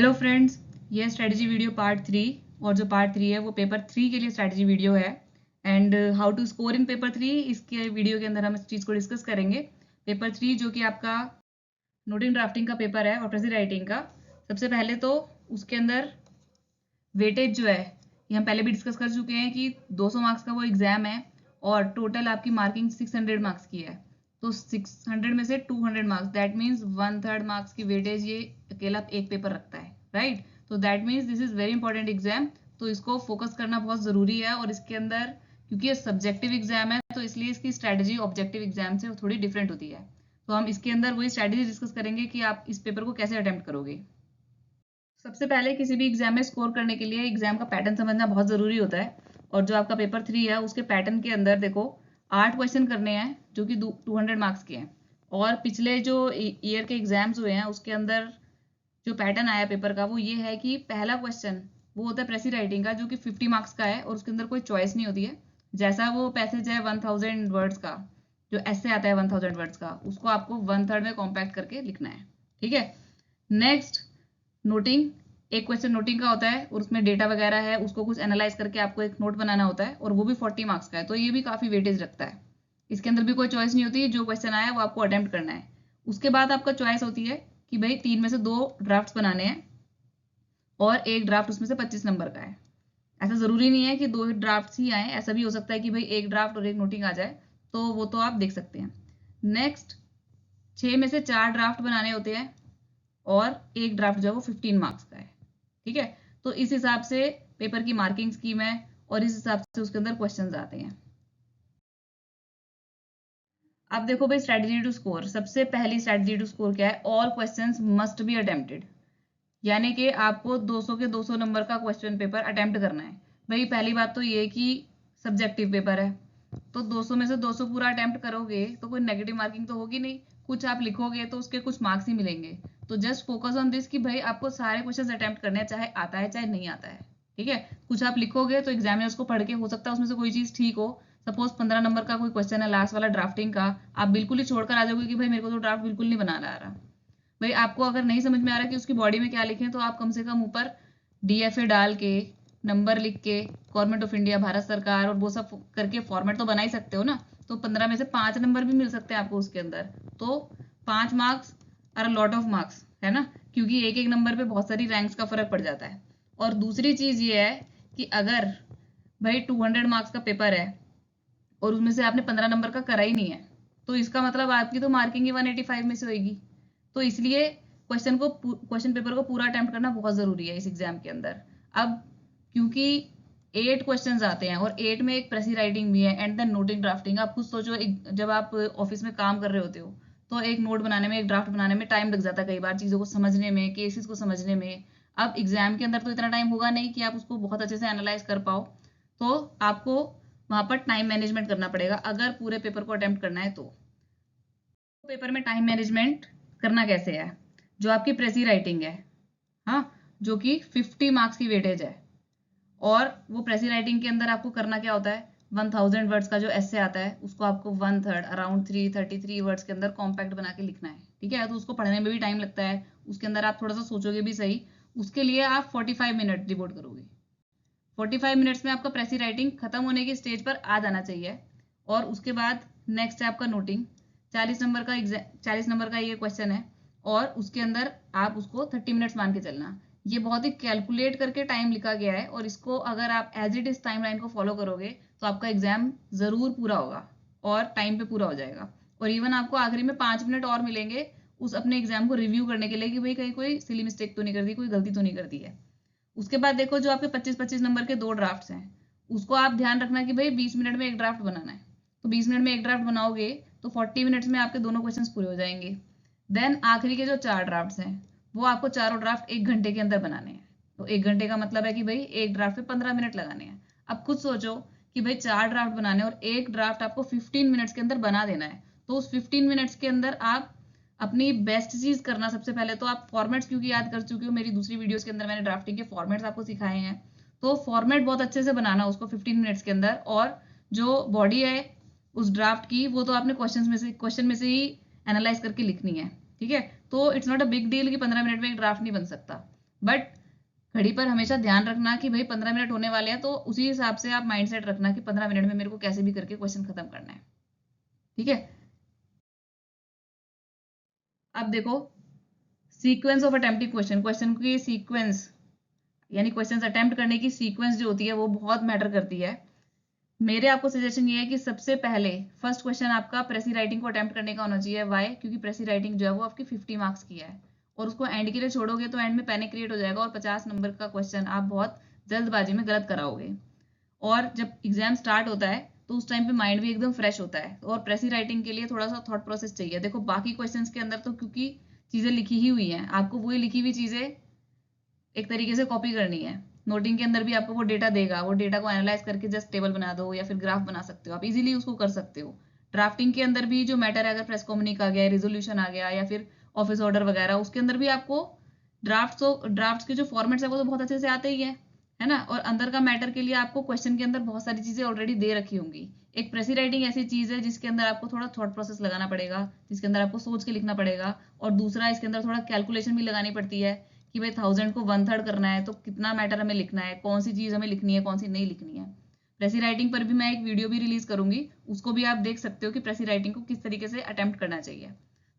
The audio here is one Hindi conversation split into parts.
हेलो फ्रेंड्स, ये स्ट्रेटजी वीडियो पार्ट 3 और जो पार्ट 3 है वो पेपर 3 के लिए स्ट्रेटजी वीडियो है। And how to score in paper 3, इसके वीडियो के अंदर हम इस चीज़ को डिस्कस करेंगे। पेपर 3 जो कि आपका नोटिंग ड्राफ्टिंग का पेपर है और प्रेजेंट राइटिंग का। सबसे पहले तो उसके अंदर वेटेज जो है ये हम पहले भी डिस्कस कर चुके हैं कि 200 मार्क्स का वो एग्जाम है और टोटल आपकी मार्किंग 600 मार्क्स की है। तो 600 में से 200 मार्क्स, दैट मीन्स 1/3 मार्क्स की वेटेज ये अकेला एक पेपर रखता है, राइट। तो that means this is very important exam, तो इसको फोकस करना बहुत जरूरी है। और इसके अंदर क्योंकि ये सब्जेक्टिव एग्जाम है तो इसलिए इसकी स्ट्रैटेजी ऑब्जेक्टिव एग्जाम से थोड़ी डिफरेंट होती है। तो हम इसके अंदर वही स्ट्रैटेजी डिस्कस करेंगे कि आप इस पेपर को कैसे अटेम्प्ट करोगे। सबसे पहले किसी भी एग्जाम में स्कोर करने के लिए एग्जाम का पैटर्न समझना बहुत जरूरी होता है। और जो आपका पेपर 3 है उसके पैटर्न के अंदर देखो 8 क्वेश्चन करने हैं जो कि 200 मार्क्स के हैं। और पिछले जो ईयर के एग्जाम्स हुए हैं उसके अंदर जो पैटर्न आया पेपर का वो ये है कि पहला क्वेश्चन वो होता है प्रेसी राइटिंग का जो कि 50 मार्क्स का है और उसके अंदर कोई चॉइस नहीं होती है। जैसा वो पैसेज है 1000 वर्ड्स का, जो ऐसे आता है 1000 वर्ड्स का, उसको आपको 1/3 में कॉम्पैक्ट करके लिखना है, ठीक है। नेक्स्ट नोटिंग, एक क्वेश्चन नोटिंग का होता है और उसमें डेटा वगैरह है, उसको कुछ एनालाइज करके आपको एक नोट बनाना होता है और वो भी 40 मार्क्स का है। तो ये भी काफी वेटेज रखता है। इसके अंदर भी कोई चॉइस नहीं होती, जो क्वेश्चन आया वो आपको अटेम्प्ट करना है। उसके बाद आपका चॉइस होती है कि भाई 3 में से 2 ड्राफ्ट बनाने हैं और एक ड्राफ्ट उसमें से 25 नंबर का है। ऐसा जरूरी नहीं है कि 2 ड्राफ्ट ही आए, ऐसा भी हो सकता है कि भाई एक ड्राफ्ट और एक नोटिंग आ जाए, तो वो तो आप देख सकते हैं। नेक्स्ट 6 में से 4 ड्राफ्ट बनाने होते हैं और एक ड्राफ्ट जो है वो 15 मार्क्स का है, ठीक है। तो इस हिसाब से पेपर की मार्किंग स्कीम है और इस हिसाब से उसके अंदर क्वेश्चंस आते हैं। अब देखो भाई स्ट्रेटजी टू स्कोर, सबसे पहली स्ट्रेटजी टू स्कोर क्या है? All questions must be attempted, यानी कि आपको 200 के 200 नंबर का क्वेश्चन पेपर अटेम्प्ट करना है। भाई पहली बात तो ये कि सब्जेक्टिव पेपर है, तो 200 में से 200 पूरा अटेम्प्ट करोगे तो कोई नेगेटिव मार्किंग तो होगी नहीं। कुछ आप लिखोगे तो उसके कुछ मार्क्स ही मिलेंगे। तो जस्ट फोकस ऑन दिस कि भाई आपको सारे क्वेश्चन अटेम्प्ट करने हैं, चाहे आता है चाहे नहीं आता है, ठीक है। कुछ आप लिखोगे तो एग्जामिनर उसको पढ़ के हो सकता है उसमें से कोई चीज ठीक हो। सपोज 15 नंबर का कोई क्वेश्चन है लास्ट वाला ड्राफ्टिंग का, आप बिल्कुल ही छोड़कर आ जाओगे कि भाई मेरे को तो ड्राफ्ट बिल्कुल नहीं बनाना आ रहा। भाई आपको अगर नहीं समझ में आ रहा कि उसकी बॉडी में क्या लिखें, तो आप कम से कम ऊपर DFA डाल के, नंबर लिख के, गवर्नमेंट ऑफ इंडिया, भारत सरकार और वो सब करके फॉर्मेट तो बना ही सकते हो ना। तो 15 में से 5 नंबर भी मिल सकते हैं आपको उसके अंदर। तो 5 marks are lot of marks, है ना, क्योंकि एक एक नंबर पे बहुत सारी रैंक्स का फर्क पड़ जाता है। और दूसरी चीज ये है कि अगर भाई 200 मार्क्स का पेपर है और उसमें से आपने 15 नंबर का करा ही नहीं है, तो इसका मतलब आपकी तो मार्किंग ही 185 में से होगी। तो इसलिए क्वेश्चन पेपर को पूरा अटेम्प्ट करना बहुत जरूरी है इस एग्जाम के अंदर। अब क्योंकि 8 क्वेश्चंस आते हैं और 8 में एक प्रेसी राइटिंग भी है एंड देन नोटिंग ड्राफ्टिंग। आप खुद सोचो, जब आप ऑफिस में काम कर रहे होते हो तो एक नोट बनाने में, एक ड्राफ्ट बनाने में टाइम लग जाता है कई बार, चीजों को समझने में, केसेस को समझने में। अब एग्जाम के अंदर तो इतना टाइम होगा नहीं कि आप उसको बहुत अच्छे से एनालाइज कर पाओ, तो आपको वहां पर टाइम मैनेजमेंट करना पड़ेगा अगर पूरे पेपर को अटेम्प्ट करना है। तो पेपर में टाइम मैनेजमेंट करना कैसे है? जो आपकी प्रेसी राइटिंग है, हाँ, जो कि 50 मार्क्स की वेटेज है, और वो प्रेसी राइटिंग के अंदर आपको करना क्या होता है? 1000 वर्ड्स का जो ऐसे आता है उसको आपको 1/3 अराउंड 333 वर्ड्स के अंदर कॉम्पैक्ट बना के लिखना है, ठीक है। तो उसको पढ़ने में भी टाइम लगता है, उसके अंदर आप थोड़ा सा सोचोगे भी सही। उसके लिए आप 45 मिनट डिवोट करोगे। 45 मिनट्स में आपका प्रेसी राइटिंग खत्म होने की स्टेज पर आ जाना चाहिए। और उसके बाद नेक्स्ट है आपका नोटिंग। 40 नंबर का ये क्वेश्चन है और उसके अंदर आप उसको 30 मिनट्स मान के चलना। ये बहुत ही कैलकुलेट करके टाइम लिखा गया है और इसको अगर आप as it is timeline को फॉलो करोगे तो आपका एग्जाम जरूर पूरा होगा और टाइम पे पूरा हो जाएगा। और इवन आपको आखिरी में 5 मिनट और मिलेंगे उस अपने एग्जाम को रिव्यू करने के लिए कि भाई कहीं कोई सिली मिस्टेक तो नहीं कर दी, कोई गलती तो नहीं कर दी है। उसके बाद देखो जो आपके 25-25 नंबर के 2 ड्राफ्ट्स हैं, उसको आप ध्यान रखना कि भाई 20 मिनट में एक ड्राफ्ट बनाना है। तो 20 मिनट में एक ड्राफ्ट बनाओगे तो 40 मिनट्स में आपके दोनों क्वेश्चंस पूरे हो जाएंगे। देन आखिरी के जो 4 ड्राफ्ट्स हैं वो आपको चारों ड्राफ्ट 1 घंटे के अंदर बनाने हैं। तो 1 घंटे का मतलब है कि भाई एक ड्राफ्ट पे 15 मिनट लगाने हैं। अब खुद सोचो कि भाई 4 ड्राफ्ट बनाने और एक ड्राफ्ट आपको 15 मिनट्स के अंदर बना देना है। तो उस 15 मिनट्स के अंदर आप अपनी बेस्ट चीज करना। सबसे पहले तो आप फॉर्मेट्स क्योंकि याद कर चुके हो, मेरी दूसरी वीडियोस के अंदर मैंने ड्राफ्टिंग के फॉर्मेट्स आपको सिखाए हैं, तो फॉर्मेट बहुत अच्छे से बनाना उसको 15 मिनट्स के अंदर। और जो बॉडी है उस ड्राफ्ट की वो तो आपने क्वेश्चन में से ही एनालाइज करके लिखनी है, ठीक है। तो it's not a big deal कि 15 मिनट में एक ड्राफ्ट नहीं बन सकता। बट घड़ी पर हमेशा ध्यान रखना कि भाई 15 मिनट होने वाले हैं, तो उसी हिसाब से आप माइंडसेट रखना कि 15 मिनट में मेरे को कैसे भी करके क्वेश्चन खत्म करना है। ठीक है, अब देखो sequence of attempting question, question की सीक्वेंस यानी क्वेश्चंस अटेम्प्ट करने की सीक्वेंस जो होती है वो बहुत मैटर करती है। मेरे आपको सजेशन ये है कि सबसे पहले फर्स्ट क्वेश्चन आपका प्रेसी राइटिंग को अटेम्प्ट करने का होना चाहिए। वाई? क्योंकि प्रेसी राइटिंग जो है वो आपकी 50 मार्क्स की है, और उसको एंड के लिए छोड़ोगे तो एंड में पैनिक क्रिएट हो जाएगा और 50 नंबर का क्वेश्चन आप बहुत जल्दबाजी में गलत कराओगे। और जब एग्जाम स्टार्ट होता है तो उस टाइम पे माइंड भी एकदम फ्रेश होता है, और प्रेसी राइटिंग के लिए थोड़ा सा थॉट प्रोसेस चाहिए। देखो बाकी क्वेश्चंस के अंदर तो क्योंकि चीजें लिखी ही हुई हैं, आपको वही लिखी हुई चीजें एक तरीके से कॉपी करनी है। नोटिंग के अंदर भी आपको वो डेटा देगा, वो डेटा को एनालाइज करके जस्ट टेबल बना दो या फिर ग्राफ बना सकते हो, आप इजीली उसको कर सकते हो। ड्राफ्टिंग के अंदर भी जो मैटर है, अगर प्रेस कम्युनिक आ गया, रिजोल्यूशन आ गया या फिर ऑफिस ऑर्डर वगैरह, उसके अंदर भी आपको ड्राफ्ट के जो फॉर्मेट्स है वो तो बहुत अच्छे से आते ही है ना। और अंदर का मैटर के लिए आपको क्वेश्चन के अंदर बहुत सारी चीजें ऑलरेडी दे रखी होंगी। एक प्रेसी राइटिंग ऐसी चीज है जिसके अंदर आपको थोड़ा थॉट प्रोसेस लगाना पड़ेगा, जिसके अंदर आपको सोच के लिखना पड़ेगा, और दूसरा इसके अंदर थोड़ा कैलकुलेशन भी लगानी पड़ती है कि भाई 1000 को 1/3 करना है तो कितना मैटर हमें लिखना है, कौन सी चीज हमें लिखनी है, कौन सी नहीं लिखनी है। प्रेसी राइटिंग पर भी मैं एक वीडियो भी रिलीज करूंगी, उसको भी आप देख सकते हो कि प्रेसी राइटिंग को किस तरीके से अटेम्प्ट करना चाहिए।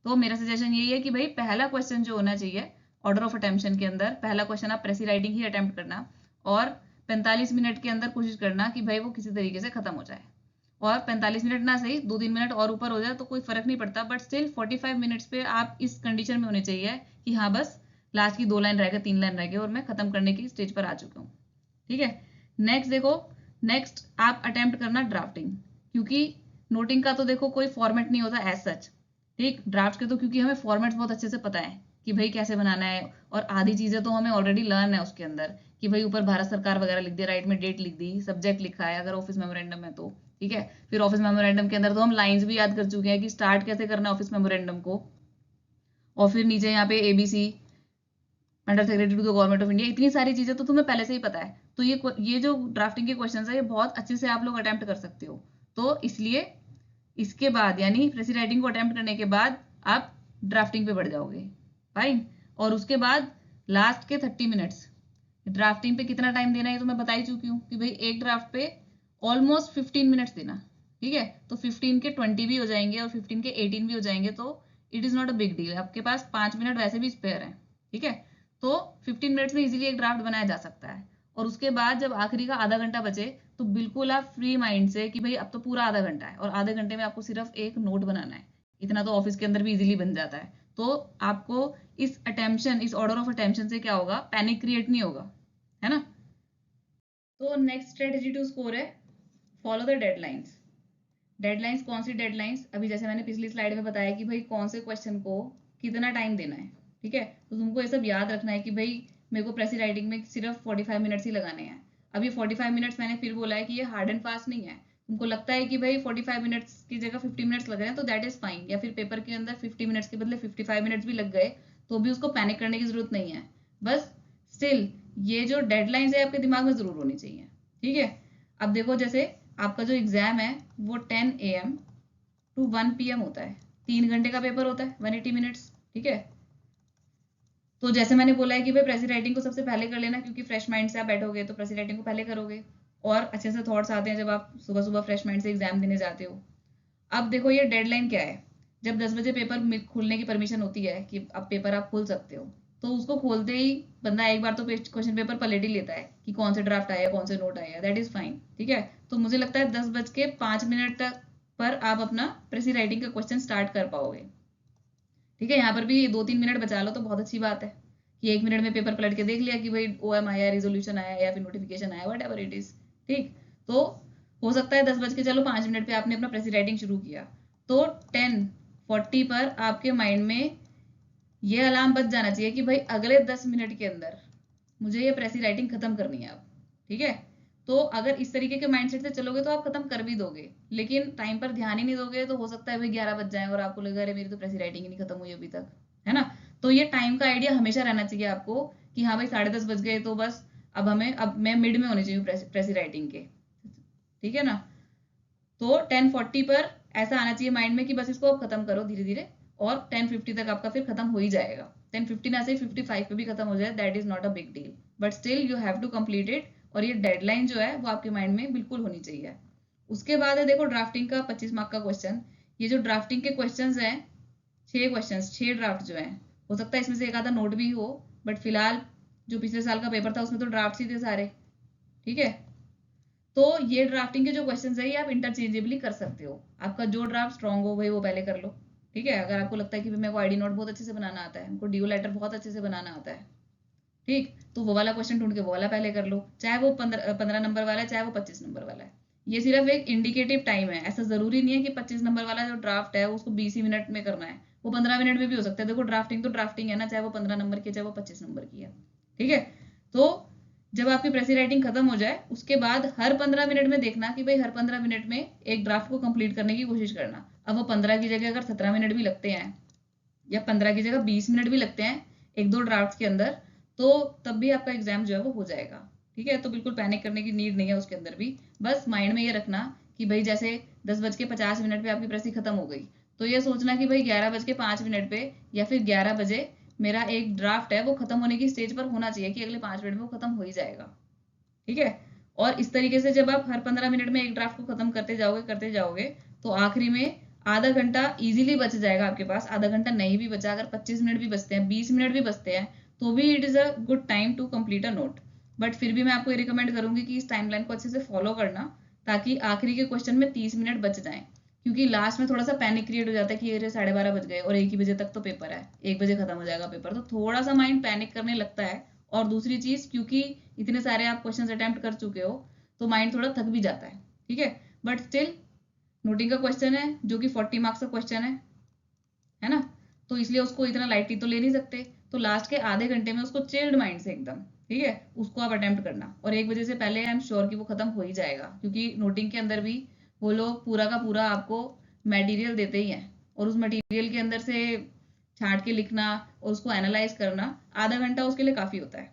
तो मेरा सजेशन यही है कि भाई पहला क्वेश्चन जो होना चाहिए ऑर्डर ऑफ अटेम्प्शन के अंदर, पहला क्वेश्चन आप प्रेसी राइटिंग ही अटेम्प्ट करना, और 45 मिनट के अंदर कोशिश करना कि भाई वो किसी तरीके से खत्म हो जाए। और 45 मिनट ना सही 2-3 मिनट और ऊपर हो जाए तो कोई फर्क नहीं पड़ता, बट स्टिल 45 मिनट्स पे आप इस कंडीशन में होने चाहिए कि हाँ बस लास्ट की 2 लाइन रह गए, 3 लाइन रह गए और मैं खत्म करने की स्टेज पर आ चुका हूँ। ठीक है, नेक्स्ट देखो, नेक्स्ट आप अटेम्प्ट करना ड्राफ्टिंग, क्योंकि नोटिंग का तो देखो कोई फॉर्मेट नहीं होता एज सच। ठीक, ड्राफ्ट के तो क्योंकि हमें फॉर्मेट बहुत अच्छे से पता है कि भाई कैसे बनाना है, और आधी चीजें तो हमें ऑलरेडी लर्न है उसके अंदर कि भाई ऊपर भारत सरकार वगैरह लिख दिया, राइट में डेट लिख दी, सब्जेक्ट लिखा है अगर ऑफिस मेमोरेंडम है तो। ठीक है, फिर ऑफिस मेमोरेंडम के अंदर तो हम लाइंस भी याद कर चुके हैं कि स्टार्ट कैसे करना है ऑफिस मेमोरेंडम को, और फिर नीचे यहाँ पे ABC under secretary to the government of India, इतनी सारी चीजें तो तुम्हें पहले से ही पता है। तो ये जो ड्राफ्टिंग के क्वेश्चन है ये बहुत अच्छे से आप लोग अटेम्प्ट कर सकते हो। तो इसलिए इसके बाद यानी प्रेसी राइटिंग को अटेम्प्ट करने के बाद आप ड्राफ्टिंग पे बढ़ जाओगे। फाइन, और उसके बाद लास्ट के 30 मिनट्स ड्राफ्टिंग पे कितना टाइम देना है तो मैं बता ही चुकी हूँ कि भाई एक ड्राफ्ट पे ऑलमोस्ट 15 मिनट्स देना। ठीक है, तो 15 के 20 भी हो जाएंगे और 15 के 18 भी हो जाएंगे, तो it is not a big deal, आपके पास 5 मिनट वैसे भी स्पेयर है। ठीक है, तो 15 मिनट्स में इजीली एक ड्राफ्ट बनाया जा सकता है। और उसके बाद जब आखिरी का आधा घंटा बचे तो बिल्कुल आप फ्री माइंड से कि भाई अब तो पूरा आधा घंटा है और आधे घंटे में आपको सिर्फ एक नोट बनाना है, इतना तो ऑफिस के अंदर भी इजीली बन जाता है। तो आपको इस ऑर्डर ऑफ अटेंशन से क्या होगा, पैनिक क्रिएट नहीं होगा, है ना। तो नेक्स्ट स्ट्रेटेजी टू स्कोर है फॉलो द डेडलाइंस। डेडलाइंस कौन सी डेडलाइंस, अभी जैसे मैंने पिछली स्लाइड में बताया कि भाई कौन से क्वेश्चन को कितना टाइम देना है। ठीक है, तो तुमको ये सब याद रखना है कि भाई मेरे को प्रेसी राइटिंग में सिर्फ 45 मिनट्स ही लगाने हैं। अब ये 45 मिनट्स मैंने फिर बोला है कि ये हार्ड एंड फास्ट नहीं है। तुमको लगता है कि भाई 45 मिनट्स की जगह 50 मिनट्स लग रहे हैं तो दैट इज फाइन, या फिर पेपर के अंदर 50 मिनट्स के बदले 55 मिनट्स भी लग गए तो भी उसको पैनिक करने की जरूरत नहीं है। बस स्टिल ये जो डेडलाइंस है आपके दिमाग में जरूर होनी चाहिए। ठीक है, अब देखो जैसे आपका जो एग्जाम है वो 10 AM टू 1 PM होता है, 3 घंटे का पेपर होता है, 180 मिनट्स। ठीक है, तो जैसे मैंने बोला है कि भाई प्रेसी राइटिंग को सबसे पहले कर लेना, क्योंकि फ्रेश माइंड से आप बैठोगे तो प्रेसी राइटिंग को पहले करोगे और अच्छे से थॉट्स आते हैं जब आप सुबह सुबह फ्रेश माइंड से एग्जाम देने जाते हो। अब देखो ये डेडलाइन क्या है, जब 10 बजे पेपर खुलने की परमिशन होती है कि अब पेपर आप खोल सकते हो, तो उसको खोलते ही बंदा एक बार तो क्वेश्चन पेपर पलट ही लेता है कि कौन से ड्राफ्ट आया, कौन से नोट आया, दैट इज फाइन। ठीक है, तो मुझे लगता है 10:05 तक पर आप अपना प्रेसी राइटिंग का क्वेश्चन स्टार्ट कर पाओगे। ठीक है, यहाँ पर भी 2-3 मिनट बचा लो तो बहुत अच्छी बात है कि 1 मिनट में पेपर पलट के देख लिया कि भाई OM आया, रिजोल्यूशन आया या फिर नोटिफिकेशन आया, वट एवर इट इज। ठीक, तो हो सकता है 10 बज के चलो 5 मिनट पे आपने अपना प्रेसी राइटिंग शुरू किया, तो 10:40 पर आपके माइंड में ये अलार्म बज जाना चाहिए कि भाई अगले 10 मिनट के अंदर मुझे ये प्रेसी राइटिंग खत्म करनी है अब। ठीक है, तो अगर इस तरीके के माइंडसेट से चलोगे तो आप खत्म कर भी दोगे, लेकिन टाइम पर ध्यान ही नहीं दोगे तो हो सकता है भाई 11 बज जाए और आपको लगा अरे मेरी तो प्रेसी राइटिंग ही नहीं खत्म हुई अभी तक, है ना। तो ये टाइम का आइडिया हमेशा रहना चाहिए आपको कि हाँ भाई 10:30 बज गए तो बस अब मैं मिड में होनी चाहिए प्रेसी राइटिंग के। ठीक है ना, तो 10:40 पर ऐसा आना चाहिए माइंड में कि बस इसको अब खत्म करो धीरे धीरे, और 10:50 तक आपका फिर खत्म हो ही जाएगा। 10:50 ना से 55 पे भी खत्म हो जाए, that is not a big deal, but still you have to complete it. और ये डेडलाइन जो है वो आपके माइंड में बिल्कुल होनी चाहिए। उसके बाद है देखो ड्राफ्टिंग का 25 मार्क का क्वेश्चन। ये जो ड्राफ्टिंग के क्वेश्चन हैं, 6 क्वेश्चन, 6 ड्राफ्ट जो है, हो सकता है इसमें से एक आधा नोट भी हो, बट फिलहाल जो पिछले साल का पेपर था उसमें तो ड्राफ्ट ही थे सारे। ठीक है, तो ये ड्राफ्टिंग के जो क्वेश्चंस है ये आप इंटरचेंजेबली कर सकते हो। आपका जो ड्राफ्ट स्ट्रांग हो वही वो पहले कर लो। ठीक है, अगर आपको लगता है कि मेरे को आईडी नोट बहुत अच्छे से बनाना आता है, हमको ड्यू लेटर बहुत अच्छे से बनाना आता है, ठीक, तो वो वाला क्वेश्चन ढूंढ के वो वाला पहले कर लो, चाहे वो 15 नंबर वाला है, चाहे वो 25 नंबर वाला है। ये सिर्फ एक इंडिकेटिव टाइम है, ऐसा जरूरी नहीं है कि 25 नंबर वाला जो ड्राफ्ट है उसको 20 ही मिनट में करना है, वो 15 मिनट में भी हो सकता है। देखो ड्राफ्टिंग तो ड्राफ्टिंग है ना, चाहे वो 15 नंबर की, चाहे वो 25 नंबर की है। ठीक है, तो जब आपकी प्रेसी राइटिंग खत्म हो जाए उसके बाद हर 15 मिनट में देखना कि भाई हर 15 मिनट में एक ड्राफ्ट को कंप्लीट करने की कोशिश करना। अब वो 15 की जगह अगर 17 मिनट भी लगते हैं या 15 की जगह 20 मिनट भी लगते हैं एक दो ड्राफ्ट के अंदर, तो तब भी आपका एग्जाम जो है वो हो जाएगा। ठीक है, तो बिल्कुल पैनिक करने की नीड नहीं है उसके अंदर भी। बस माइंड में ये रखना कि भाई जैसे 10:50 पे आपकी प्रेसी खत्म हो गई, तो ये सोचना कि भाई 11:05 पे या फिर 11 बजे मेरा एक ड्राफ्ट है वो खत्म होने की स्टेज पर होना चाहिए कि अगले 5 मिनट में वो खत्म हो ही जाएगा। ठीक है, और इस तरीके से जब आप हर 15 मिनट में एक ड्राफ्ट को खत्म करते जाओगे तो आखिरी में आधा घंटा इजीली बच जाएगा आपके पास। आधा घंटा नहीं भी बचा, अगर 25 मिनट भी बचते हैं, 20 मिनट भी बचते हैं, तो भी it is a good time to complete a note. But फिर भी मैं आपको ये रिकमेंड करूंगी कि इस टाइमलाइन को अच्छे से फॉलो करना, ताकि आखिरी के क्वेश्चन में 30 मिनट बच जाएं। क्योंकि लास्ट में थोड़ा सा पैनिक क्रिएट हो जाता है कि ये 12:30 बज गए और 1 ही बजे तक तो पेपर है, 1 बजे खत्म हो जाएगा पेपर, तो थोड़ा सा माइंड पैनिक करने लगता है। और दूसरी चीज, क्योंकि इतने सारे आप क्वेश्चंस अटेम्प्ट कर चुके हो तो माइंड थोड़ा थक भी जाता है। ठीक है, बट स्टिल नोटिंग का क्वेश्चन है जो कि 40 मार्क्स का क्वेश्चन है ना, तो इसलिए उसको इतना लाइटली तो ले नहीं सकते। तो लास्ट के आधे घंटे में उसको चिल्ड माइंड से एकदम, ठीक है, उसको आप अटेम्प्ट करना। और 1 बजे से पहले आई एम श्योर कि वो खत्म हो ही जाएगा, क्योंकि नोटिंग के अंदर भी वो लोग पूरा का पूरा आपको मटेरियल देते ही हैं, और उस मटेरियल के अंदर से छांट के लिखना और उसको एनालाइज करना, आधा घंटा उसके लिए काफी होता है।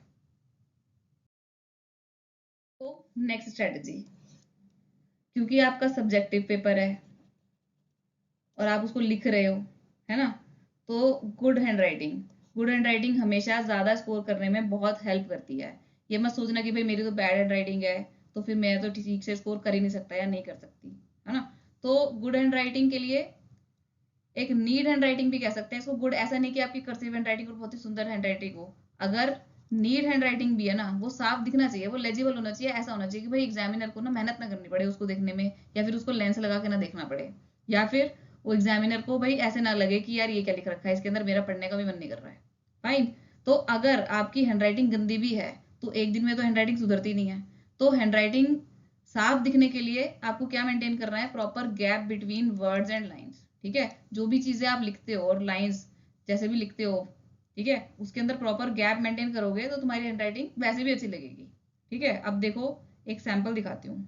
तो नेक्स्ट स्ट्रेटजी, क्योंकि आपका सब्जेक्टिव पेपर है और आप उसको लिख रहे हो, है ना, तो गुड हैंड राइटिंग हमेशा ज्यादा स्कोर करने में बहुत हेल्प करती है। ये मत सोचना कि भाई मेरी तो बैड हैंड राइटिंग है तो फिर मैं तो ठीक से स्कोर कर ही नहीं सकता या नहीं कर सकती, है ना। तो गुड हैंड राइटिंग के लिए एक नीट हैंड राइटिंग भी कह सकते हैं इसको। गुड ऐसा नहीं कि आपकी कर्सिव हैंड राइटिंग और बहुत ही सुंदर हैंड राइटिंग हो, अगर नीट हैंड राइटिंग भी है ना, वो साफ दिखना चाहिए, वो लेजिबल होना चाहिए, ऐसा होना चाहिए कि भाई एग्जामिनर को ना मेहनत ना करनी पड़े उसको देखने में, या फिर उसको लेंस लगा के ना देखना पड़े, या फिर वो एग्जामिनर को भाई ऐसे ना लगे कि यार ये क्या लिख रखा है इसके अंदर, मेरा पढ़ने का भी मन नहीं कर रहा है। फाइन, तो अगर आपकी हैंडराइटिंग गंदी भी है तो एक दिन में तो हैंडराइटिंग सुधरती नहीं है। तो हैंडराइटिंग साफ दिखने के लिए आपको क्या मेंटेन करना है, proper gap between words and lines. ठीक है, जो भी चीजें आप लिखते हो और लाइंस जैसे भी लिखते हो, ठीक है, उसके अंदर प्रॉपर गैप मेंटेन करोगे तो तुम्हारी हैंडराइटिंग वैसे भी अच्छी लगेगी। ठीक है, अब देखो एक सैंपल दिखाती हूँ।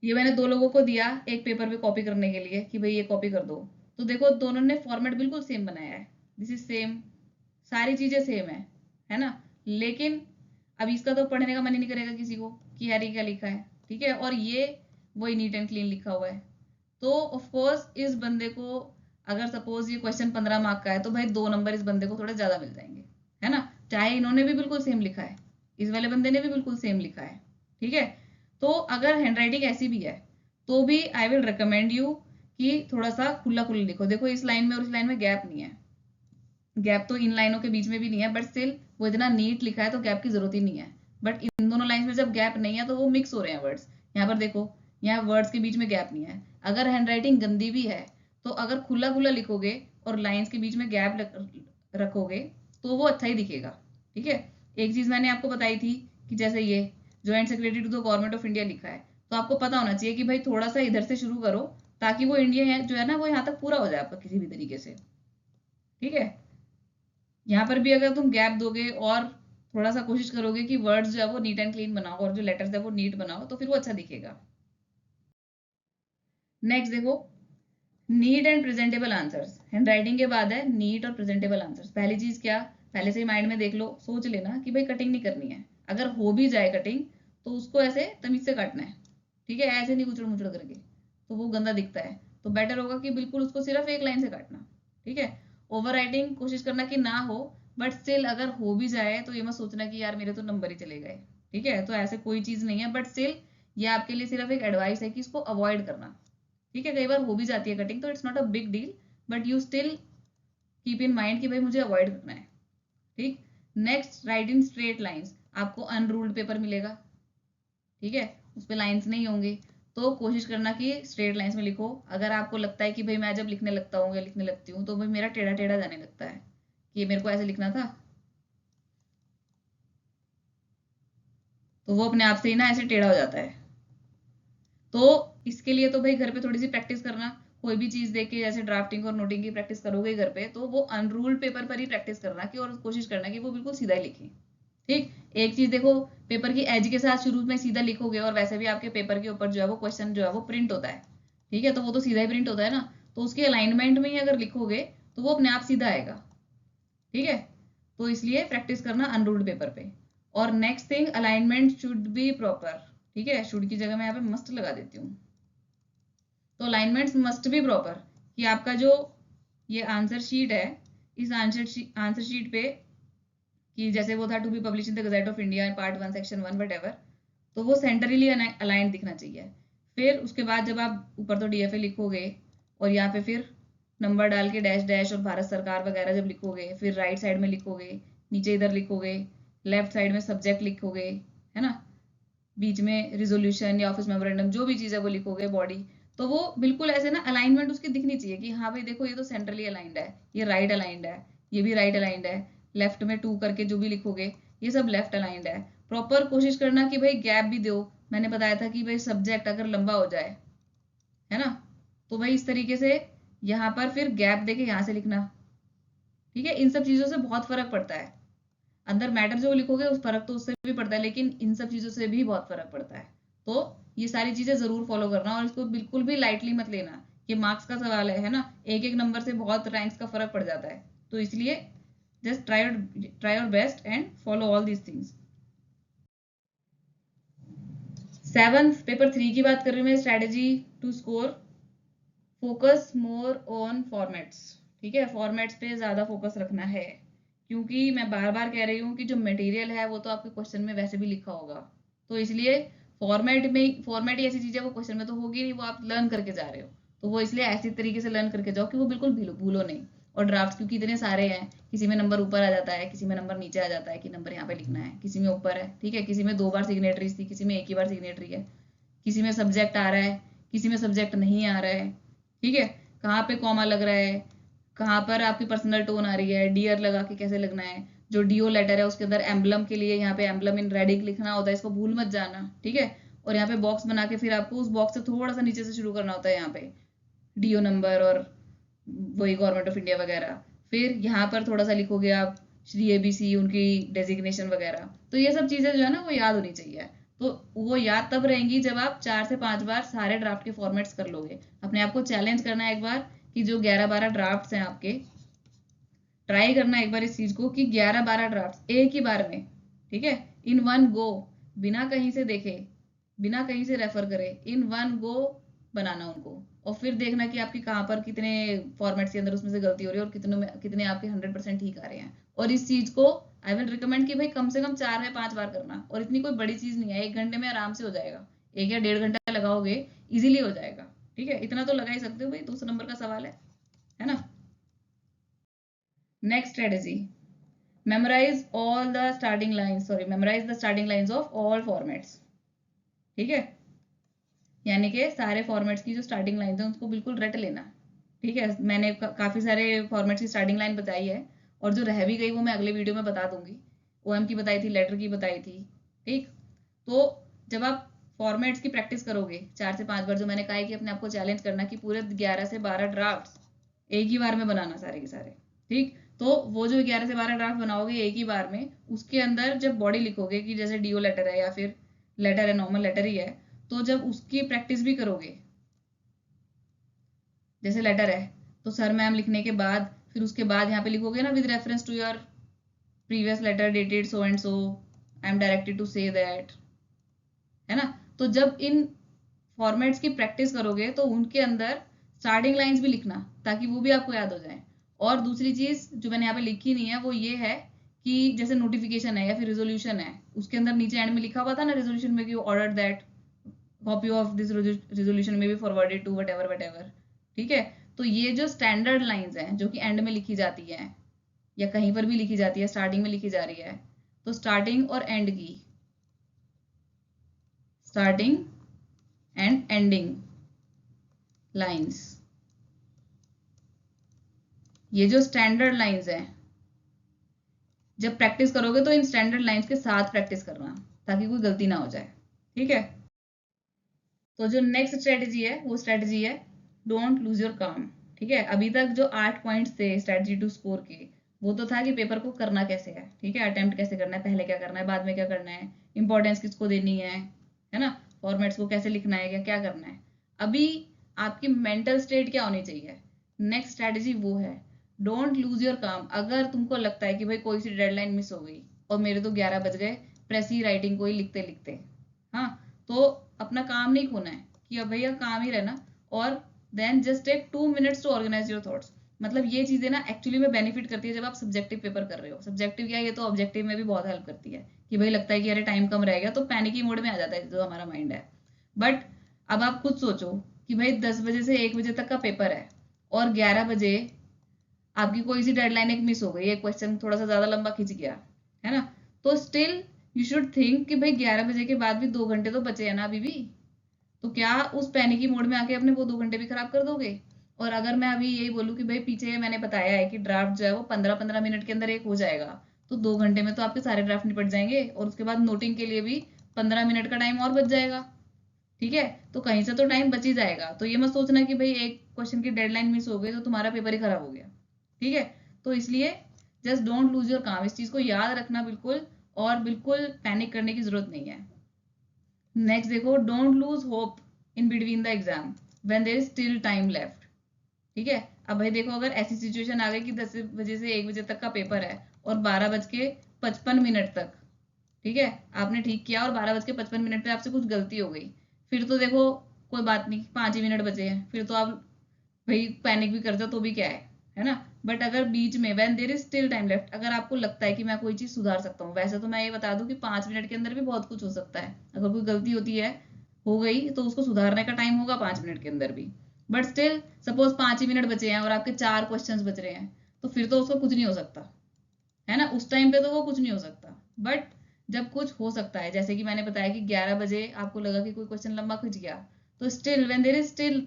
ये मैंने दो लोगों को दिया एक पेपर पे कॉपी करने के लिए कि भाई ये कॉपी कर दो, तो देखो दोनों ने फॉर्मेट बिल्कुल सेम बनाया है, दिस इज सेम, सारी चीजें सेम है ना। लेकिन अब इसका तो पढ़ने का मन ही नहीं करेगा किसी को कि यार ये क्या लिखा है, ठीक है, और ये वही नीट एंड क्लीन लिखा हुआ है। तो ऑफ कोर्स इस बंदे को, अगर सपोज ये क्वेश्चन 15 मार्क का है तो भाई 2 नंबर इस बंदे को थोड़े ज्यादा मिल जाएंगे, है ना, चाहे इन्होंने भी बिल्कुल सेम लिखा है, इस वाले बंदे ने भी बिल्कुल सेम लिखा है। ठीक है, तो अगर हैंडराइटिंग ऐसी भी है तो भी आई विल रिकमेंड यू कि थोड़ा सा खुला खुला लिखो। देखो इस लाइन में और इस लाइन में गैप नहीं है, गैप तो इन लाइनों के बीच में भी नहीं है, बट स्टिल वो इतना नीट लिखा है तो गैप की जरूरत ही नहीं है। बट इन दोनों लाइन्स में जब गैप नहीं है तो वो मिक्स हो रहे हैं वर्ड्स। यहाँ पर देखो, यहाँ वर्ड्स के बीच में गैप नहीं है। अगर हैंडराइटिंग गंदी भी है तो अगर खुला खुला लिखोगे और लाइन्स के बीच में गैप रखोगे तो वो अच्छा ही दिखेगा। ठीक है, एक चीज मैंने आपको बताई थी कि जैसे ये joint secretary to the government of India लिखा है, तो आपको पता होना चाहिए कि भाई थोड़ा सा इधर से शुरू करो ताकि वो इंडिया जो है ना वो यहाँ तक पूरा हो जाए आपका किसी भी तरीके से। ठीक है, यहाँ पर भी अगर तुम गैप दोगे और थोड़ा सा कोशिश करोगे कि वर्ड्स जो है वो नीट एंड क्लीन बनाओ और जो लेटर्स है वो नीट बनाओ तो फिर वो अच्छा दिखेगा। नेक्स्ट देखो, neat and presentable answers. Hand writing के बाद है नीट और प्रेजेंटेबल आंसर्स। पहली चीज क्या, पहले से ही माइंड में देख लो, सोच लेना कि भाई कटिंग नहीं करनी है, अगर हो भी जाए कटिंग तो उसको ऐसे तमीज से काटना है। ठीक है, ऐसे नहीं उछड़ मुछड़ करके, तो वो गंदा दिखता है। तो बेटर होगा कि बिल्कुल उसको सिर्फ एक लाइन से काटना। ठीक है, ओवर राइटिंग कोशिश करना कि ना हो, बट स्टिल अगर हो भी जाए तो ये मत सोचना कि यार मेरे तो नंबर ही चले गए। ठीक है, तो ऐसे कोई चीज नहीं है, बट स्टिल ये आपके लिए सिर्फ एक एडवाइस है कि इसको अवॉइड करना। ठीक है, कई बार हो भी जाती है कटिंग, तो it's not a big deal, but you still keep in mind कि भाई मुझे अवॉइड करना है। ठीक, next, right in straight lines. आपको अनरूल्ड पेपर मिलेगा, ठीक है, उस पर लाइंस नहीं होंगे, तो कोशिश करना कि स्ट्रेट लाइंस में लिखो। अगर आपको लगता है कि भाई मैं जब लिखने लगता हूँ या लिखने लगती हूँ तो भाई मेरा टेढ़ा टेढ़ा जाने लगता है कि ये मेरे को ऐसे लिखना था, तो वो अपने आप से ही ना ऐसे टेढ़ा हो जाता है। तो इसके लिए तो भाई घर पे थोड़ी सी प्रैक्टिस करना। कोई भी चीज देख के जैसे ड्राफ्टिंग और नोटिंग की प्रैक्टिस करोगे घर पे, तो वो अनरूल्ड पेपर पर ही प्रैक्टिस करना कि, और कोशिश करना कि वो बिल्कुल सीधा ही लिखे। ठीक, एक चीज देखो, पेपर की एज के साथ शुरू में सीधा लिखोगे और वैसे भी आपके पेपर के ऊपर जो है वो क्वेश्चन जो है वो प्रिंट होता है। ठीक है, तो वो तो सीधा ही प्रिंट होता है ना, तो उसके अलाइनमेंट में ही अगर लिखोगे तो वो अपने आप सीधा आएगा। ठीक है, तो इसलिए प्रैक्टिस करना अनरूल्ड पेपर पे। और next thing, alignment should be proper. ठीक है, शुड की जगह मैं यहाँ पे मस्ट लगा देती हूँ। तो अलाइनमेंट्स मस्ट बी प्रॉपर, कि आपका जो ये आंसर शीट है, इस आंसर शीट पे कि जैसे वो था to be publish in the gazette of India part 1 section 1 whatever, तो वो सेंटरली अलाइंड दिखना चाहिए। फिर उसके बाद जब आप ऊपर तो डीएफए लिखोगे और यहाँ पे फिर नंबर डाल के डैश डैश और भारत सरकार वगैरह जब लिखोगे, फिर राइट साइड में लिखोगे, नीचे इधर लिखोगे, लेफ्ट साइड में सब्जेक्ट लिखोगे, है ना, बीच में रिजोल्यूशन या ऑफिस मेमोरेंडम जो भी चीज़ है वो लिखोगे, बॉडी, तो वो बिल्कुल ऐसे ना अलाइनमेंट उसकी दिखनी चाहिए कि हाँ भाई देखो ये तो सेंट्रली अलाइंड है, ये राइट अलाइंड है, ये भी राइट अलाइंड है, लेफ्ट में 2 करके जो भी लिखोगे ये सब लेफ्ट अलाइंड है। प्रॉपर कोशिश करना कि भाई गैप भी दो। मैंने बताया था कि भाई सब्जेक्ट अगर लंबा हो जाए, है ना, तो भाई इस तरीके से यहाँ पर फिर गैप देके यहाँ से लिखना। ठीक है, इन सब चीज़ों से बहुत फर्क पड़ता है। अंदर मैटर जो लिखोगे उस फर्क तो उससे भी पड़ता है, लेकिन इन सब चीजों से भी बहुत फर्क पड़ता है। तो ये सारी चीजें जरूर फॉलो करना और इसको बिल्कुल भी लाइटली मत लेना। ये मार्क्स का सवाल है ना, एक एक नंबर से बहुत रैंक्स का फर्क पड़ जाता है, तो इसलिए just try your best and follow all these things. 7th paper 3 की बात कर रही हूँ मैं, strategy to score. Focus more on formats. ठीक है, फॉर्मेट्स पे ज्यादा फोकस रखना है, क्योंकि मैं बार बार कह रही हूँ कि जो मटेरियल है वो तो आपके क्वेश्चन में वैसे भी लिखा होगा, तो इसलिए फॉर्मेट ही ऐसी चीज है, वो क्वेश्चन में तो होगी नहीं, वो आप लर्न करके जा रहे हो, तो वो इसलिए ऐसी तरीके से लर्न करके जाओ कि वो बिल्कुल भूलो नहीं। और ड्राफ्ट क्योंकि इतने सारे हैं, किसी में नंबर ऊपर आ जाता है, किसी में नंबर नीचे आ जाता है कि नंबर यहाँ पे लिखना है, किसी में ऊपर है, ठीक है, किसी में 2 बार सिग्नेटरीज थी, किसी में एक ही बार सिग्नेटरी है, किसी में सब्जेक्ट आ रहा है, किसी में सब्जेक्ट नहीं आ रहा है। ठीक है, कहाँ पे कॉमा लग रहा है, कहाँ पर आपकी पर्सनल टोन आ रही है, डियर लगा के कैसे लगना है, जो डीओ लेटर है उसके अंदर एम्बलम के लिए यहाँ पे एम्बलम इन रेडिक लिखना होता है, इसको भूल मत जाना। ठीक है, और यहाँ पे बॉक्स बना के फिर आपको उस बॉक्स से थोड़ा सा नीचे से शुरू करना होता है, यहाँ पे डीओ नंबर और वही गवर्नमेंट ऑफ इंडिया वगैरह, फिर यहाँ पर थोड़ा सा लिखोगे आप श्री एबीसी उनकी डेजिग्नेशन वगैरह। तो ये सब चीजें जो है ना वो याद होनी चाहिए, तो वो याद तब रहेंगी जब आप 4 से 5 बार सारे ड्राफ्ट के फॉर्मेट्स कर लोगे। अपने आप को चैलेंज करना है एक बार कि जो 11-12 ड्राफ्ट्स हैं आपके, ट्राई करना एक बार इस चीज को कि 11-12 ड्राफ्ट एक ही बार में, ठीक है, इन वन गो, बिना कहीं से देखे, बिना कहीं से रेफर करे, इन वन गो बनाना उनको, और फिर देखना कि आपकी कहाँ पर कितने फॉर्मेट्स के अंदर उसमें से गलती हो रही है और कितने आपके 100% ठीक आ रहे हैं। और इस चीज को आई विल रिकमेंड कि भाई कम से कम 4 या 5 बार करना, और इतनी कोई बड़ी चीज नहीं है, 1 घंटे में आराम से हो जाएगा, 1 या 1.5 घंटा लगाओगे इजीली हो जाएगा। ठीक है, इतना तो लगा ही सकते हो भाई, 200 नंबर का सवाल है ना। Next strategy, memorize the starting lines of all formats। ठीक है, यानी कि सारे फॉर्मेट्स की जो स्टार्टिंग लाइन है उसको बिल्कुल रट लेना। ठीक है, मैंने काफी सारे फॉर्मेट्स की स्टार्टिंग लाइन बताई है, और जो रह भी गई वो मैं अगले वीडियो में बता दूंगी। ओएम की बताई थी, लेटर की बताई थी। ठीक, तो जब आप फॉर्मेट्स की प्रैक्टिस करोगे 4 से 5 बार, जो मैंने कहा है कि अपने आपको चैलेंज करना कि पूरे 11 से 12 ड्राफ्ट एक ही बार में बनाना सारे के सारे। ठीक, तो वो जो 11 से 12 ड्राफ्ट बनाओगे एक ही बार में, उसके अंदर जब बॉडी लिखोगे कि जैसे डीओ लेटर है या फिर लेटर है, नॉर्मल लेटर ही है, तो जब उसकी प्रैक्टिस भी करोगे, जैसे लेटर है तो सर मैम लिखने के बाद फिर उसके बाद यहाँ पे लिखोगे ना, with reference to your previous letter dated so and so, I am directed to say that, है ना। तो जब इन फॉर्मेट्स की प्रैक्टिस करोगे तो उनके अंदर स्टार्टिंग लाइंस भी लिखना ताकि वो भी आपको याद हो जाए। और दूसरी चीज जो मैंने यहाँ पे लिखी नहीं है वो ये है कि जैसे नोटिफिकेशन है या फिर रेजोल्यूशन है, उसके अंदर नीचे एंड में लिखा हुआ था ना रेजोल्यूशन में कि order that copy of this resolution में be forwarded to whatever. ठीक है, तो ये जो स्टैंडर्ड लाइंस हैं जो कि एंड में लिखी जाती है या कहीं पर भी लिखी जाती है, स्टार्टिंग में लिखी जा रही है, तो स्टार्टिंग और एंड की, स्टार्टिंग एंड एंडिंग लाइंस, ये जो स्टैंडर्ड लाइंस हैं, जब प्रैक्टिस करोगे तो इन स्टैंडर्ड लाइंस के साथ प्रैक्टिस करना ताकि कोई गलती ना हो जाए। ठीक है, तो जो नेक्स्ट स्ट्रेटेजी है वो स्ट्रेटेजी है डोंट लूज योर काम। ठीक है, अभी तक जो 8 पॉइंट्स थे स्ट्रेटेजी टू स्कोर के, वो तो था कि पेपर को करना कैसे है, ठीक है, अटेम्प्ट कैसे करना है, पहले क्या करना है, बाद में क्या करना है, इंपॉर्टेंस किसको देनी है ना, फॉर्मेट्स को कैसे लिखना है, क्या क्या करना है। अभी आपकी मेंटल स्टेट क्या होनी चाहिए, नेक्स्ट स्ट्रेटेजी वो है डोंट लूज योर काम। अगर तुमको लगता है कि भाई कोई सी डेडलाइन मिस हो गई और मेरे तो 11 बज गए प्रेसी राइटिंग को ही लिखते लिखते, हाँ, तो अपना काम नहीं खोना है कि अब भैया काम ही रहना, और then just take 2 minutes to organise your thoughts. मतलब ये चीजें ना एक्चुअली में बेनिफिट करती है जब आप सब्जेक्टिव पेपर कर रहे हो। सब्जेक्टिव क्या है, ये तो ऑब्जेक्टिव में भी बहुत हेल्प करती है कि भाई लगता है कि अरे टाइम कम रह गया तो पैनिकी मोड में आ जाता है जो हमारा माइंड है। बट अब आप खुद सोचो कि भाई 10 बजे से 1 बजे तक का पेपर है और 11 बजे आपकी कोई सी डेडलाइन एक मिस हो गई, एक क्वेश्चन थोड़ा सा ज्यादा लंबा खिंच गया, है ना, तो स्टिल यू शुड थिंक कि भाई 11 बजे के बाद भी 2 घंटे तो बचे हैं ना अभी भी, तो क्या उस पैनिकी मोड में आके अपने वो 2 घंटे भी खराब कर दोगे। और अगर मैं अभी यही बोलूँ कि भाई पीछे मैंने बताया है कि ड्राफ्ट जो है वो 15-15 मिनट के अंदर एक हो जाएगा, तो 2 घंटे में तो आपके सारे ड्राफ्ट निपट जाएंगे और उसके बाद नोटिंग के लिए भी 15 मिनट का टाइम और बच जाएगा। ठीक है, तो कहीं से तो टाइम बच ही जाएगा। तो ये मत सोचना कि भाई एक क्वेश्चन की डेडलाइन मिस हो गई तो तुम्हारा पेपर ही खराब हो गया। ठीक है, तो इसलिए जस्ट डोंट लूज योर काम, इस चीज को याद रखना बिल्कुल, और बिल्कुल पैनिक करने की जरूरत नहीं है। नेक्स्ट देखो, don't lose hope in between the exam when there is still time left. ठीक है, अब भाई देखो अगर ऐसी सिचुएशन आ गई कि 10 बजे से 1 बजे तक का पेपर है और 12:55 तक, ठीक है, आपने ठीक किया और 12:55 पे आपसे कुछ गलती हो गई, फिर तो देखो कोई बात नहीं, 5 ही मिनट बचे हैं, फिर तो आप भाई पैनिक भी कर जाओ तो भी क्या है ना। बट अगर बीच में when there is still time left, अगर आपको लगता है कि मैं कोई चीज सुधार सकता हूँ, वैसे तो मैं ये बता दूं कि 5 मिनट के अंदर भी बहुत कुछ हो सकता है। अगर कोई गलती होती है, हो गई, तो उसको सुधारने का टाइम होगा 5 मिनट के अंदर भी। But still suppose 5 he minute बचे हैं और आपके 4 क्वेश्चन बच रहे हैं, तो फिर तो उसको कुछ नहीं हो सकता, है ना, उस टाइम पे तो वो कुछ नहीं हो सकता। बट जब कुछ हो सकता है, जैसे कि मैंने बताया कि 11 बजे आपको लगा कि कोई क्वेश्चन लंबा खिंच गया, तो still when there is still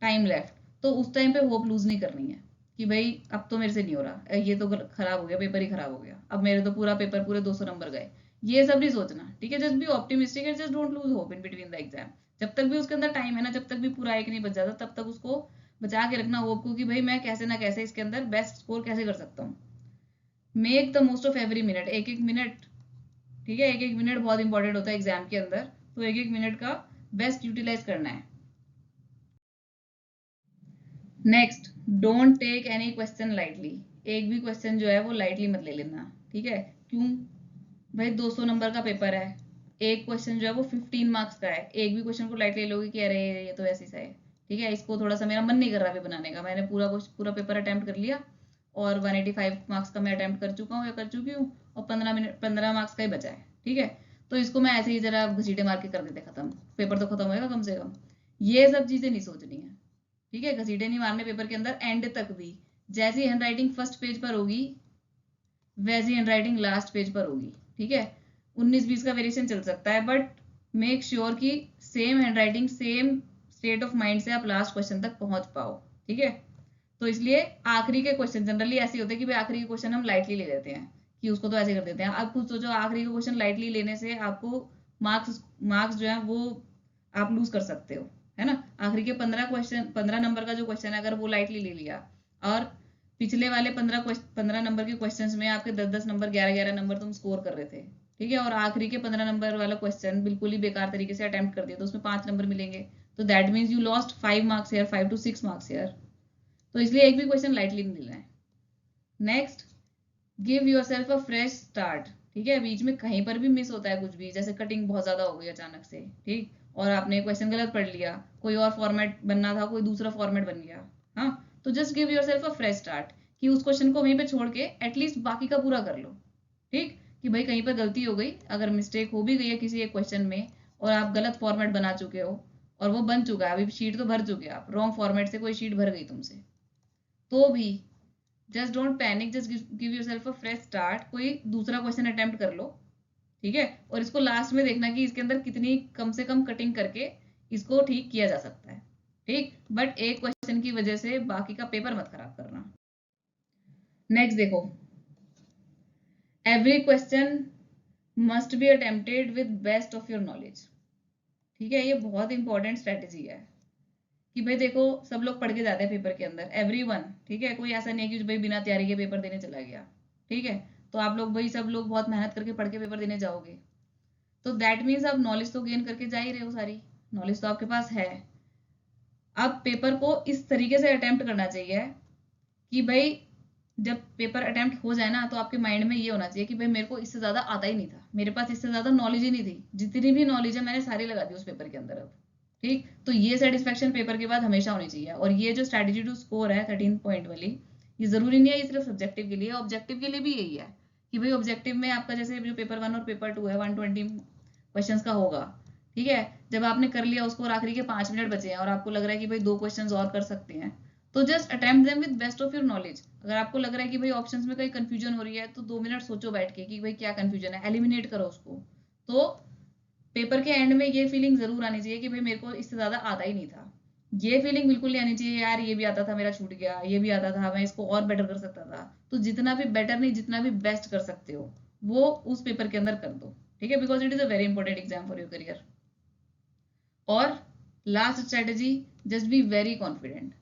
time left, तो उस टाइम पे होप लूज नहीं करनी है कि भाई अब तो मेरे से नहीं हो रहा, ये तो खराब हो गया, पेपर ही खराब हो गया, अब मेरे तो पूरा पेपर पूरे 200 नंबर गए, ये सब नहीं सोचना। ठीक है, just be optimistic and just don't lose hope in between the exam. जब तक भी उसके अंदर टाइम है ना, जब तक भी पूरा एक नहीं बच जाता, तब तक उसको बचा के रखना होप को कि भाई मैं कैसे ना कैसे इसके अंदर बेस्ट स्कोर कैसे कर सकता हूँ। Make the most of every minute, एक एक मिनट, ठीक है, एक एक मिनट बहुत इंपॉर्टेंट होता है एग्जाम के अंदर, तो एक एक मिनट का बेस्ट यूटिलाइज करना है। Next, don't take any question lightly. एक भी क्वेश्चन जो है वो लाइटली मत ले लेना। ठीक है, क्यों भाई, 200 नंबर का पेपर है, एक क्वेश्चन जो है वो 15 मार्क्स का है, एक भी क्वेश्चन को लाइटली लोगे कि अरे ये तो ऐसे सा है, ठीक है, इसको थोड़ा सा मेरा मन नहीं कर रहा अभी बनाने का, मैंने पूरा पूरा पेपर अटेम्प्ट कर लिया और 185 मार्क्स का मैं अटेम्प्ट कर चुका हूँ या कर चुकी हूँ, और 15 मार्क्स का ही बचा है। ठीक है, तो इसको मैं ऐसे ही जरा घसीटे मार के कर देते खत्म, पेपर तो खत्म होएगा कम से कम। ये सब चीजें नहीं सोचनी है। ठीक है, घसीटे नहीं मारने पेपर के अंदर, एंड तक भी जैसी हैंड राइटिंग फर्स्ट पेज पर होगी वैसी हैंड राइटिंग लास्ट पेज पर होगी। ठीक है, 19-20 का वेरिएशन चल सकता है, बट मेक श्योर कि same hand writing same state of mind से आप लास्ट क्वेश्चन तक पहुंच पाओ। ठीक है, तो इसलिए आखिरी के क्वेश्चन जनरली ऐसे होते हैं कि भाई आखिरी के क्वेश्चन हम लाइटली ले लेते हैं कि उसको तो ऐसे कर देते हैं। अब खुद सोचो, आखिरी के क्वेश्चन लाइटली लेने से आपको मार्क्स मार्क्स जो है वो आप लूज कर सकते हो, है ना। आखिरी के 15 नंबर का जो क्वेश्चन है, अगर वो लाइटली ले लिया और पिछले वाले 15 नंबर के क्वेश्चन में आपके 10-10 नंबर 11-11 नंबर तुम स्कोर कर रहे थे, ठीक है, और आखिरी के 15 नंबर वाला क्वेश्चन बिल्कुल ही बेकार तरीके से अटेम्प्ट कर दिया तो उसमें 5 नंबर मिलेंगे, तो that means you lost 5 marks here, 5 to 6 marks here. तो इसलिए एक भी क्वेश्चन लाइटली नहीं लेना है। Next, give yourself a fresh start. ठीक है, बीच में कहीं पर भी मिस होता है कुछ भी, जैसे कटिंग बहुत ज्यादा हो गई अचानक से, ठीक, और आपने क्वेश्चन गलत पढ़ लिया, कोई और फॉर्मेट बनना था, कोई दूसरा फॉर्मेट बन गया, हाँ, तो जस्ट गिव योरसेल्फ अ फ्रेश स्टार्ट कि उस क्वेश्चन को वहीं पे छोड़ के एटलीस्ट बाकी का पूरा कर लो। ठीक, कि भाई कहीं पर गलती हो गई, अगर मिस्टेक हो भी गई है किसी एक क्वेश्चन में और आप गलत फॉर्मेट बना चुके हो और वो बन चुका है, अभी शीट तो भर चुके हैं आप, रॉन्ग फॉर्मेट से कोई शीट भर गई तुमसे, तो भी just don't panic, just give yourself a fresh start, कोई दूसरा क्वेश्चन अटेम्प्ट कर लो, ठीक है, और इसको लास्ट में देखना कि इसके अंदर कितनी कम से कम कटिंग करके इसको ठीक किया जा सकता है। ठीक, बट एक क्वेश्चन की वजह से बाकी का पेपर मत खराब करना। नेक्स्ट देखो, every question must be attempted with best of your knowledge. ठीक है, ये बहुत इंपॉर्टेंट स्ट्रेटेजी है कि भाई देखो सब लोग पढ़ के जाते हैं पेपर के अंदर, एवरीवन, ठीक है, कोई ऐसा नहीं है कि भाई बिना तैयारी के पेपर देने चला गया, ठीक है, तो आप लोग भाई सब लोग बहुत मेहनत करके पढ़ के पेपर देने जाओगे, तो दैट मीन्स आप नॉलेज तो गेन करके जा ही रहे हो, सारी नॉलेज तो आपके पास है। अब पेपर को इस तरीके से अटेम्प्ट करना चाहिए कि भाई जब पेपर अटेम्प्ट हो जाए ना, तो आपके माइंड में ये होना चाहिए कि भाई मेरे को इससे ज्यादा आता ही नहीं था, मेरे पास इससे ज्यादा नॉलेज ही नहीं थी, जितनी भी नॉलेज है मैंने सारी लगा दी उस पेपर के अंदर अब। ठीक, तो ये सेटिस्फेक्शन पेपर के बाद हमेशा होनी चाहिए। और ये जो स्ट्रेटेजी टू स्कोर है 13 पॉइंट वाली, ये जरूरी नहीं है ये सिर्फ सब्जेक्टिव के लिए, ऑब्जेक्टिव के लिए भी यही है कि भाई ऑब्जेक्टिव में आपका जैसे जो पेपर 1 और पेपर 2 है 120 क्वेश्चन का होगा, ठीक है, जब आपने कर लिया उसको और आखिरी के 5 मिनट बचे हैं और आपको लग रहा है कि भाई 2 क्वेश्चन और कर सकते हैं, तो just attempt them with best of your knowledge. अगर आपको लग रहा है कि भाई ऑप्शंस में कहीं कंफ्यूजन हो रही है, तो 2 मिनट सोचो बैठ के कि भाई क्या कंफ्यूजन है, एलिमिनेट करो उसको। तो पेपर के एंड में ये फीलिंग जरूर आनी चाहिए कि भाई मेरे को इससे ज्यादा आता ही नहीं था। ये फीलिंग बिल्कुल नहीं आनी चाहिए यार ये भी आता था मेरा छूट गया, ये भी आता था मैं इसको और बेटर कर सकता था। तो जितना भी बेटर नहीं, जितना भी बेस्ट कर सकते हो वो उस पेपर के अंदर कर दो, ठीक है, because it is a very important exam for your career. और last strategy, just be very confident,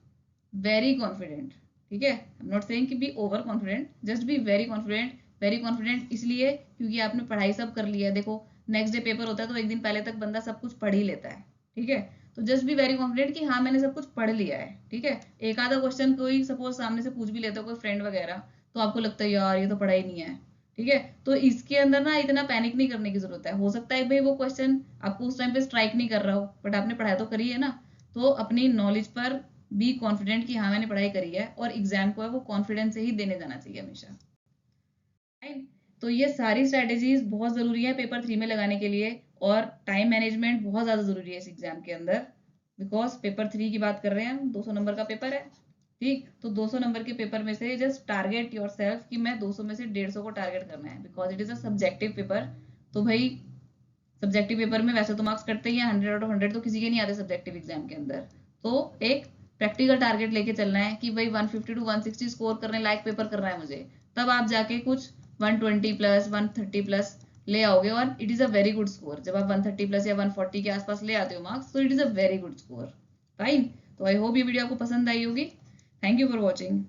very confident, ठीक है, आई एम नॉट सेइंग कि be over confident, just be very confident. Very confident इसलिए क्योंकि आपने पढ़ाई सब कर लिया है। देखो नेक्स्ट डे पेपर होता है तो एक दिन पहले तक बंदा सब कुछ पढ़ ही लेता है, ठीक है, तो जस्ट बी वेरी कॉन्फिडेंट कि हाँ मैंने सब कुछ पढ़ लिया है, ठीक है। एक आधा क्वेश्चन कोई सपोज सामने से पूछ भी लेता है कोई फ्रेंड वगैरह, तो आपको लगता है यार ये तो पढ़ा ही नहीं है, ठीक है, तो इसके अंदर ना इतना पैनिक नहीं करने की जरूरत है। हो सकता है भाई वो क्वेश्चन आपको उस टाइम पे स्ट्राइक नहीं कर रहा हो, बट आपने पढ़ाई तो करी है ना, तो अपनी नॉलेज पर बी कॉन्फिडेंट कि हाँ मैंने पढ़ाई करी है, और एग्जाम को है वो कॉन्फिडेंस से ही देने जाना चाहिए हमेशा। तो ये सारी स्ट्रेटेजीज बहुत जरूरी है पेपर 3 में लगाने के लिए, और टाइम मैनेजमेंट बहुत ज्यादा जरूरी है इस एग्जाम के अंदर, बिकॉज पेपर 3 की बात कर रहे हैं हम, 200 नंबर का पेपर है, ठीक, तो 200 नंबर के पेपर में से जस्ट टारगेट योर सेल्फ कि मैं 200 में से 150 को टारगेट करना है, because it is a subjective paper. तो भाई सब्जेक्टिव पेपर में वैसे तो मार्क्स कटते ही हैं, 100 आउट ऑफ 100 तो किसी के नहीं आते सब्जेक्टिव एग्जाम के अंदर। तो एक प्रैक्टिकल टारगेट लेके चलना है कि भाई 150 टू 160 स्कोर करने लायक पेपर करना है मुझे, तब आप जाके कुछ 120 प्लस 130 प्लस ले आओगे, और it is a very good score. जब आप 130 प्लस या 140 के आसपास ले आते हो मार्क्स, तो it is a very good score. Fine, तो आई होप ये वीडियो आपको पसंद आई होगी। Thank you for watching.